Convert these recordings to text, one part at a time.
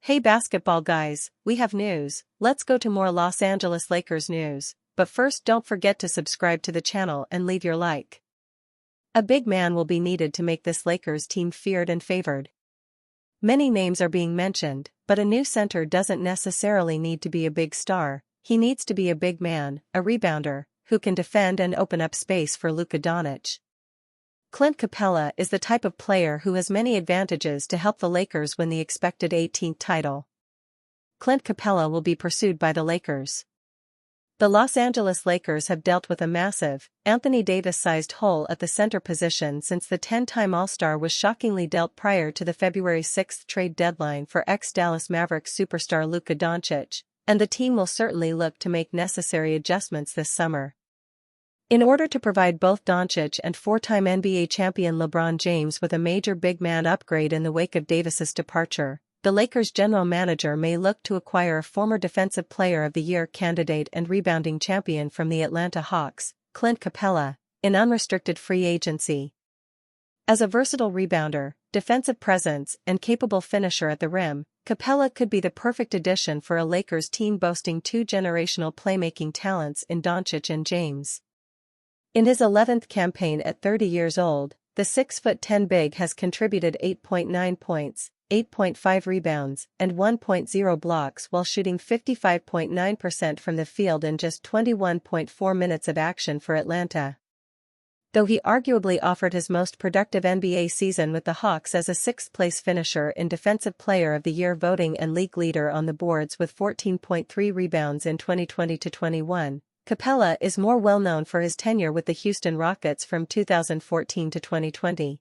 Hey basketball guys, we have news. Let's go to more Los Angeles Lakers news, but first don't forget to subscribe to the channel and leave your like. A big man will be needed to make this Lakers team feared and favored. Many names are being mentioned, but a new center doesn't necessarily need to be a big star. He needs to be a big man, a rebounder, who can defend and open up space for Luka Doncic. Clint Capella is the type of player who has many advantages to help the Lakers win the expected 18th title. Clint Capella will be pursued by the Lakers. The Los Angeles Lakers have dealt with a massive, Anthony Davis-sized hole at the center position since the 10-time All-Star was shockingly dealt prior to the February 6 trade deadline for ex-Dallas Mavericks superstar Luka Doncic, and the team will certainly look to make necessary adjustments this summer. In order to provide both Doncic and four-time NBA champion LeBron James with a major big man upgrade in the wake of Davis's departure, the Lakers' general manager may look to acquire a former Defensive Player of the Year candidate and rebounding champion from the Atlanta Hawks, Clint Capella, in unrestricted free agency. As a versatile rebounder, defensive presence, and capable finisher at the rim, Capella could be the perfect addition for a Lakers team boasting two generational playmaking talents in Doncic and James. In his 11th campaign at 30 years old, the 6'10" big has contributed 8.9 points, 8.5 rebounds, and 1.0 blocks while shooting 55.9% from the field in just 21.4 minutes of action for Atlanta. Though he arguably offered his most productive NBA season with the Hawks as a sixth-place finisher in Defensive Player of the Year voting and league leader on the boards with 14.3 rebounds in 2020-21, Capella is more well-known for his tenure with the Houston Rockets from 2014 to 2020.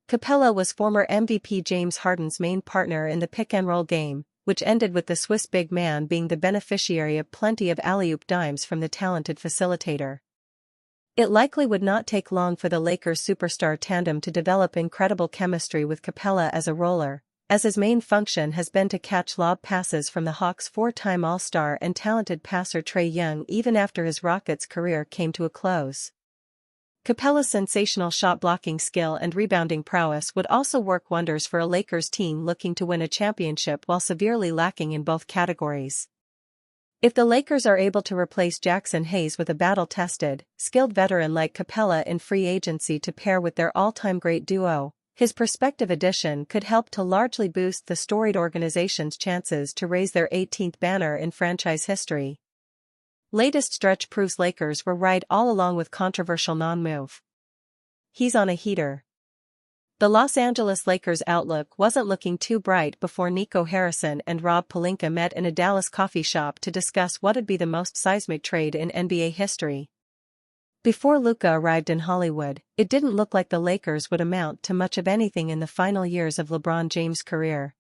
Capella was former MVP James Harden's main partner in the pick-and-roll game, which ended with the Swiss big man being the beneficiary of plenty of alley-oop dimes from the talented facilitator. It likely would not take long for the Lakers' superstar tandem to develop incredible chemistry with Capella as a roller, as his main function has been to catch lob passes from the Hawks' four-time All-Star and talented passer Trae Young even after his Rockets career came to a close. Capella's sensational shot-blocking skill and rebounding prowess would also work wonders for a Lakers team looking to win a championship while severely lacking in both categories. If the Lakers are able to replace Jackson Hayes with a battle-tested, skilled veteran like Capella in free agency to pair with their all-time great duo, his prospective addition could help to largely boost the storied organization's chances to raise their 18th banner in franchise history. Latest stretch proves Lakers were right all along with controversial non-move. He's on a heater. The Los Angeles Lakers' outlook wasn't looking too bright before Nico Harrison and Rob Pelinka met in a Dallas coffee shop to discuss what'd be the most seismic trade in NBA history. Before Luka arrived in Hollywood, it didn't look like the Lakers would amount to much of anything in the final years of LeBron James' career.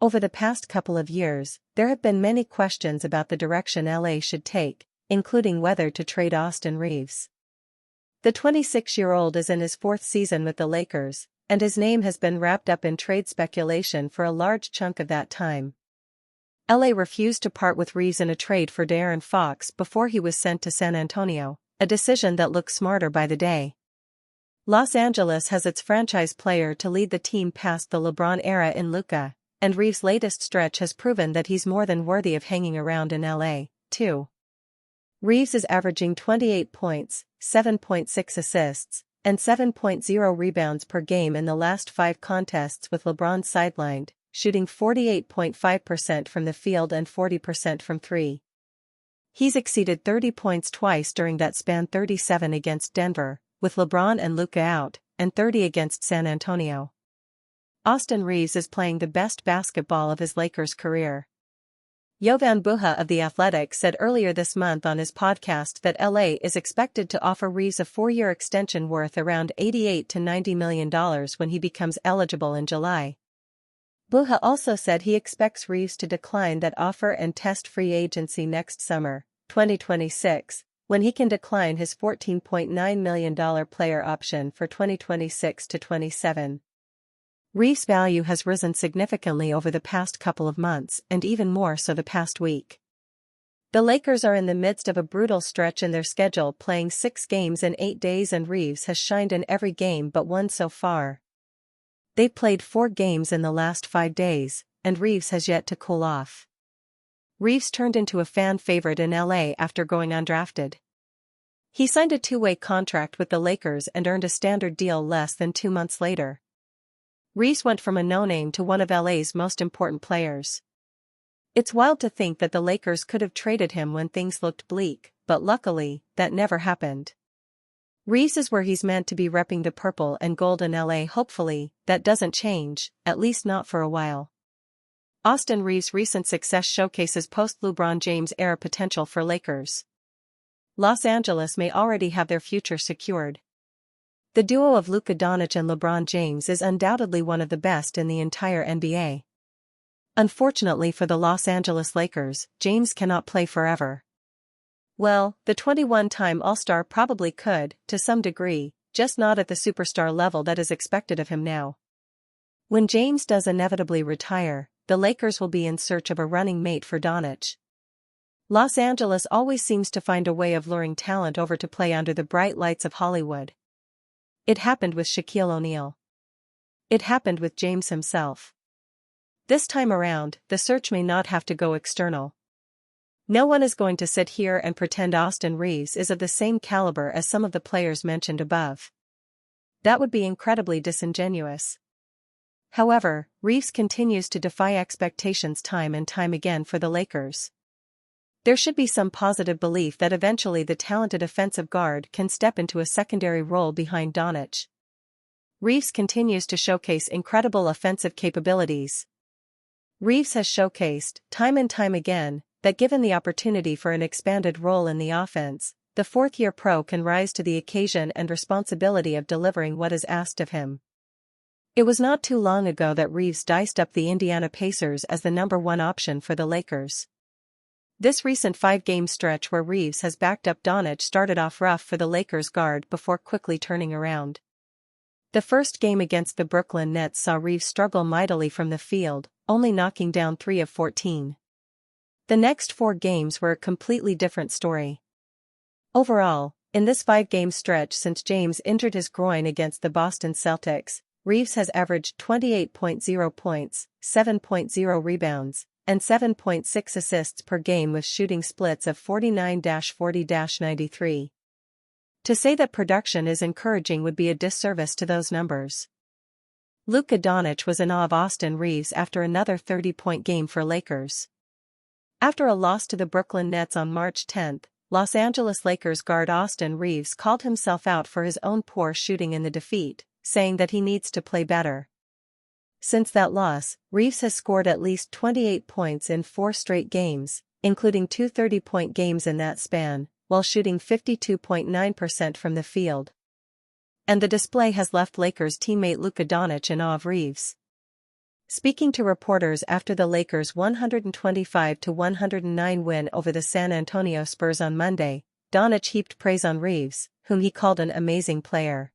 Over the past couple of years, there have been many questions about the direction LA should take, including whether to trade Austin Reaves. The 26-year-old is in his fourth season with the Lakers, and his name has been wrapped up in trade speculation for a large chunk of that time. LA refused to part with Reaves in a trade for De'Aaron Fox before he was sent to San Antonio, a decision that looks smarter by the day. Los Angeles has its franchise player to lead the team past the LeBron era in Luka, and Reaves' latest stretch has proven that he's more than worthy of hanging around in LA, too. Reaves is averaging 28 points, 7.6 assists, and 7.0 rebounds per game in the last 5 contests with LeBron sidelined, shooting 48.5% from the field and 40% from three. He's exceeded 30 points twice during that span: 37 against Denver, with LeBron and Luka out, and 30 against San Antonio. Austin Reaves is playing the best basketball of his Lakers career. Jovan Buha of The Athletic said earlier this month on his podcast that LA is expected to offer Reaves a 4-year extension worth around $88 to $90 million when he becomes eligible in July. Buha also said he expects Reaves to decline that offer and test free agency next summer, 2026, when he can decline his $14.9 million player option for 2026 to 27. Reaves' value has risen significantly over the past couple of months and even more so the past week. The Lakers are in the midst of a brutal stretch in their schedule, playing 6 games in 8 days, and Reeves has shined in every game but one so far. They played 4 games in the last 5 days, and Reeves has yet to cool off. Reeves turned into a fan favorite in LA after going undrafted. He signed a 2-way contract with the Lakers and earned a standard deal less than 2 months later. Reeves went from a no-name to one of LA's most important players. It's wild to think that the Lakers could have traded him when things looked bleak, but luckily, that never happened. Reeves is where he's meant to be, repping the purple and gold in LA. Hopefully, that doesn't change, at least not for a while. Austin Reeves' recent success showcases post-LeBron James era potential for Lakers. Los Angeles may already have their future secured. The duo of Luka Doncic and LeBron James is undoubtedly one of the best in the entire NBA. Unfortunately for the Los Angeles Lakers, James cannot play forever. Well, the 21-time All-Star probably could, to some degree, just not at the superstar level that is expected of him now. When James does inevitably retire, the Lakers will be in search of a running mate for Doncic. Los Angeles always seems to find a way of luring talent over to play under the bright lights of Hollywood. It happened with Shaquille O'Neal. It happened with James himself. This time around, the search may not have to go external. No one is going to sit here and pretend Austin Reeves is of the same caliber as some of the players mentioned above. That would be incredibly disingenuous. However, Reeves continues to defy expectations time and time again for the Lakers. There should be some positive belief that eventually the talented offensive guard can step into a secondary role behind Doncic. Reeves continues to showcase incredible offensive capabilities. Reeves has showcased, time and time again, that given the opportunity for an expanded role in the offense, the fourth-year pro can rise to the occasion and responsibility of delivering what is asked of him. It was not too long ago that Reeves diced up the Indiana Pacers as the number 1 option for the Lakers. This recent 5-game stretch where Reeves has backed up Doncic started off rough for the Lakers guard before quickly turning around. The first game against the Brooklyn Nets saw Reeves struggle mightily from the field, only knocking down 3 of 14. The next 4 games were a completely different story. Overall, in this 5-game stretch since James injured his groin against the Boston Celtics, Reeves has averaged 28.0 points, 7.0 rebounds, and 7.6 assists per game with shooting splits of 49-40-93. To say that production is encouraging would be a disservice to those numbers. Luka Doncic was in awe of Austin Reeves after another 30-point game for Lakers. After a loss to the Brooklyn Nets on March 10, Los Angeles Lakers guard Austin Reeves called himself out for his own poor shooting in the defeat, saying that he needs to play better. Since that loss, Reeves has scored at least 28 points in 4 straight games, including 2 30-point games in that span, while shooting 52.9% from the field. And the display has left Lakers teammate Luka Doncic in awe of Reeves. Speaking to reporters after the Lakers' 125-109 win over the San Antonio Spurs on Monday, Doncic heaped praise on Reeves, whom he called an amazing player.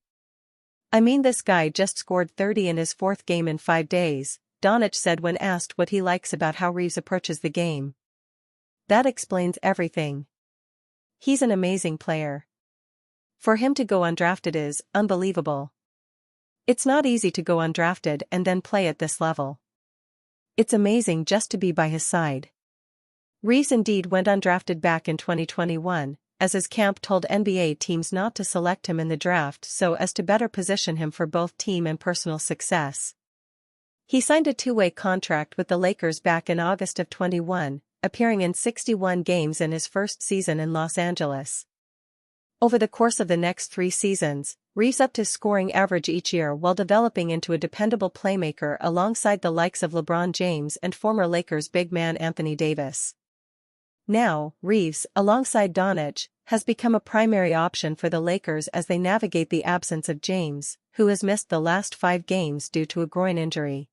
"I mean, this guy just scored 30 in his 4th game in 5 days, Doncic said when asked what he likes about how Reeves approaches the game. "That explains everything. He's an amazing player. For him to go undrafted is unbelievable. It's not easy to go undrafted and then play at this level. It's amazing just to be by his side." Reeves indeed went undrafted back in 2021, as his camp told NBA teams not to select him in the draft so as to better position him for both team and personal success. He signed a 2-way contract with the Lakers back in August of 21, appearing in 61 games in his first season in Los Angeles. Over the course of the next 3 seasons, Reeves upped his scoring average each year while developing into a dependable playmaker alongside the likes of LeBron James and former Lakers big man Anthony Davis. Now, Reeves, alongside Doncic, has become a primary option for the Lakers as they navigate the absence of James, who has missed the last 5 games due to a groin injury.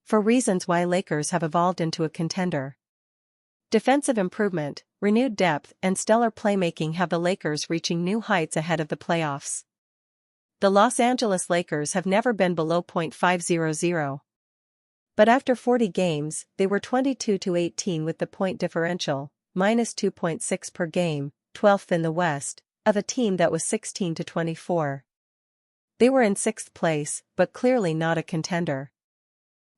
For reasons why Lakers have evolved into a contender. Defensive improvement, renewed depth and stellar playmaking have the Lakers reaching new heights ahead of the playoffs. The Los Angeles Lakers have never been below .500. But after 40 games, they were 22-18 with the point differential, -2.6 per game, 12th in the West, of a team that was 16-24. They were in 6th place, but clearly not a contender.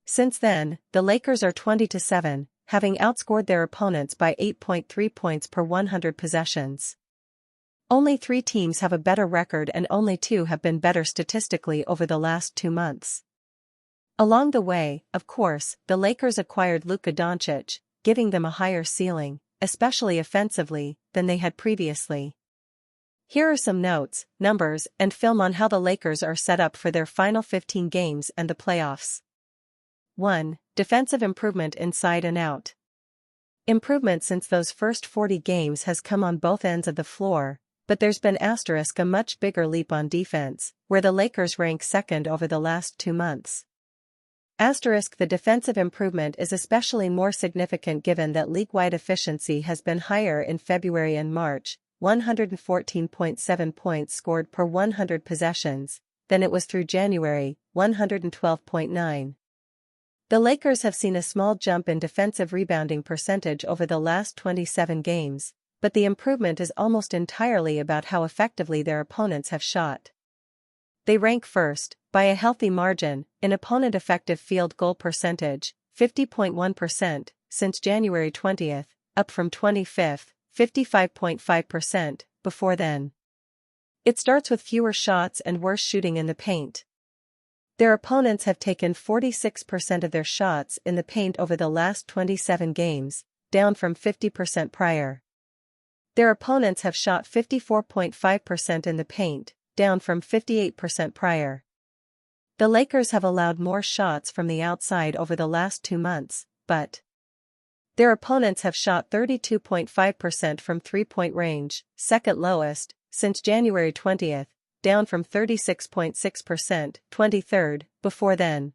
Since then, the Lakers are 20-7, having outscored their opponents by 8.3 points per 100 possessions. Only 3 teams have a better record and only 2 have been better statistically over the last 2 months. Along the way, of course, the Lakers acquired Luka Doncic, giving them a higher ceiling, especially offensively, than they had previously. Here are some notes, numbers, and film on how the Lakers are set up for their final 15 games and the playoffs. 1. Defensive improvement inside and out. Improvement since those first 40 games has come on both ends of the floor, but there's been a much bigger leap on defense, where the Lakers rank second over the last 2 months. The defensive improvement is especially more significant given that league-wide efficiency has been higher in February and March, 114.7 points scored per 100 possessions, than it was through January, 112.9. The Lakers have seen a small jump in defensive rebounding percentage over the last 27 games, but the improvement is almost entirely about how effectively their opponents have shot. They rank first, by a healthy margin, in opponent effective field goal percentage, 50.1%, since January 20, up from 25th, 55.5%, before then. It starts with fewer shots and worse shooting in the paint. Their opponents have taken 46% of their shots in the paint over the last 27 games, down from 50% prior. Their opponents have shot 54.5% in the paint, down from 58% prior. The Lakers have allowed more shots from the outside over the last 2 months, but their opponents have shot 32.5% from three-point range, second lowest, since January 20, down from 36.6%, 23rd, before then.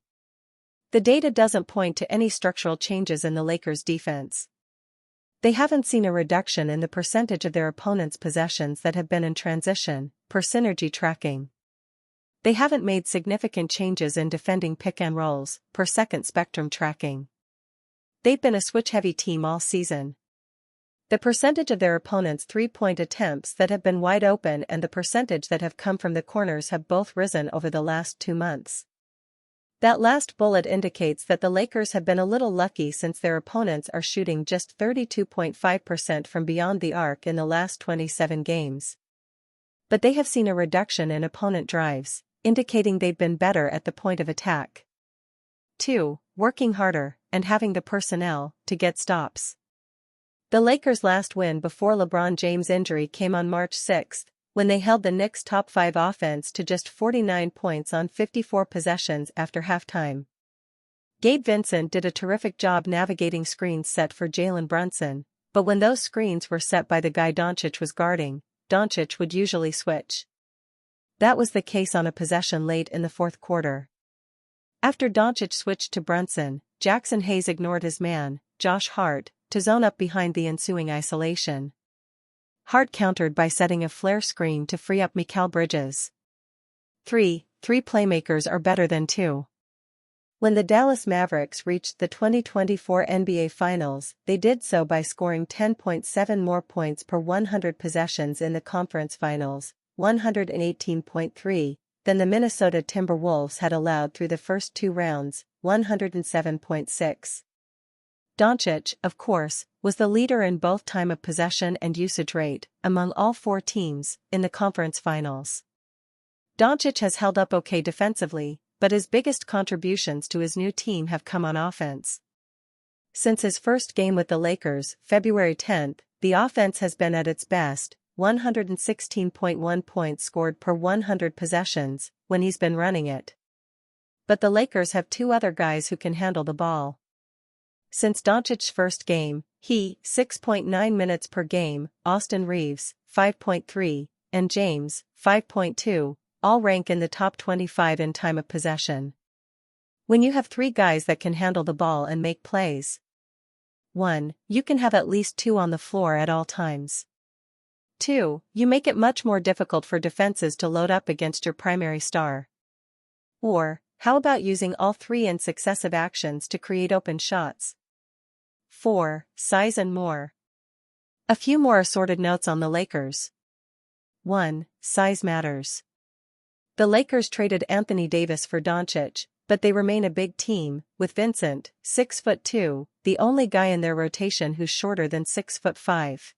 The data doesn't point to any structural changes in the Lakers' defense. They haven't seen a reduction in the percentage of their opponents' possessions that have been in transition, per synergy tracking. They haven't made significant changes in defending pick and rolls, per second spectrum tracking. They've been a switch-heavy team all season. The percentage of their opponents' three-point attempts that have been wide open and the percentage that have come from the corners have both risen over the last 2 months. That last bullet indicates that the Lakers have been a little lucky since their opponents are shooting just 32.5% from beyond the arc in the last 27 games. But they have seen a reduction in opponent drives, indicating they've been better at the point of attack. 2. Working harder, and having the personnel, to get stops. The Lakers' last win before LeBron James' injury came on March 6, when they held the Knicks' top 5 offense to just 49 points on 54 possessions after halftime. Gabe Vincent did a terrific job navigating screens set for Jalen Brunson, but when those screens were set by the guy Doncic was guarding, Doncic would usually switch. That was the case on a possession late in the fourth quarter. After Doncic switched to Brunson, Jackson Hayes ignored his man, Josh Hart, to zone up behind the ensuing isolation. Hart countered by setting a flare screen to free up Mikal Bridges. 3. Three playmakers are better than 2. When the Dallas Mavericks reached the 2024 NBA Finals, they did so by scoring 10.7 more points per 100 possessions in the conference finals, 118.3, than the Minnesota Timberwolves had allowed through the first 2 rounds, 107.6. Doncic, of course, was the leader in both time of possession and usage rate, among all 4 teams, in the conference finals. Doncic has held up okay defensively, but his biggest contributions to his new team have come on offense. Since his first game with the Lakers, February 10, the offense has been at its best, 116.1 points scored per 100 possessions, when he's been running it. But the Lakers have 2 other guys who can handle the ball. Since Doncic's first game, he, 6.9 minutes per game, Austin Reeves, 5.3, and James, 5.2, all rank in the top 25 in time of possession. When you have 3 guys that can handle the ball and make plays, 1. You can have at least 2 on the floor at all times. 2. You make it much more difficult for defenses to load up against your primary star. Or, how about using all 3 in successive actions to create open shots? 4. Size and more. A few more assorted notes on the Lakers. 1. Size matters. The Lakers traded Anthony Davis for Doncic, but they remain a big team, with Vincent, 6'2", the only guy in their rotation who's shorter than 6'5".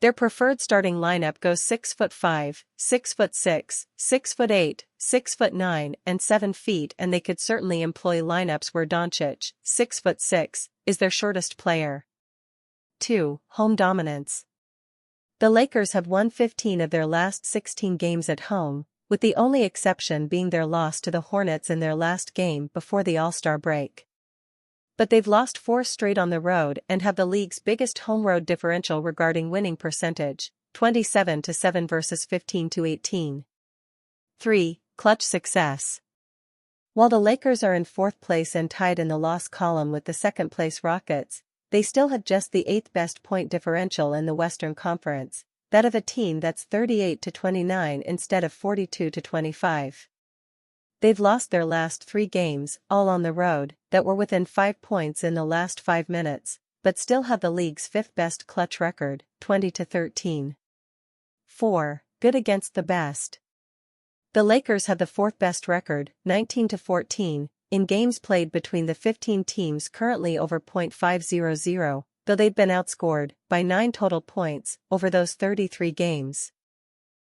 Their preferred starting lineup goes 6'5", 6'6", 6'8", 6'9", and 7 feet, and they could certainly employ lineups where Doncic, 6'6", is their shortest player. 2. Home dominance. The Lakers have won 15 of their last 16 games at home, with the only exception being their loss to the Hornets in their last game before the All-Star break. But they've lost 4 straight on the road and have the league's biggest home-road differential regarding winning percentage, 27-7 versus 15-18. 3. Clutch success. While the Lakers are in 4th place and tied in the loss column with the 2nd-place Rockets, they still have just the 8th best point differential in the Western Conference, that of a team that's 38-29 instead of 42-25. They've lost their last 3 games, all on the road, that were within 5 points in the last 5 minutes, but still have the league's 5th best clutch record, 20-13. 4. Good against the best. The Lakers have the 4th best record, 19-14, in games played between the 15 teams currently over .500, though they've been outscored by 9 total points over those 33 games.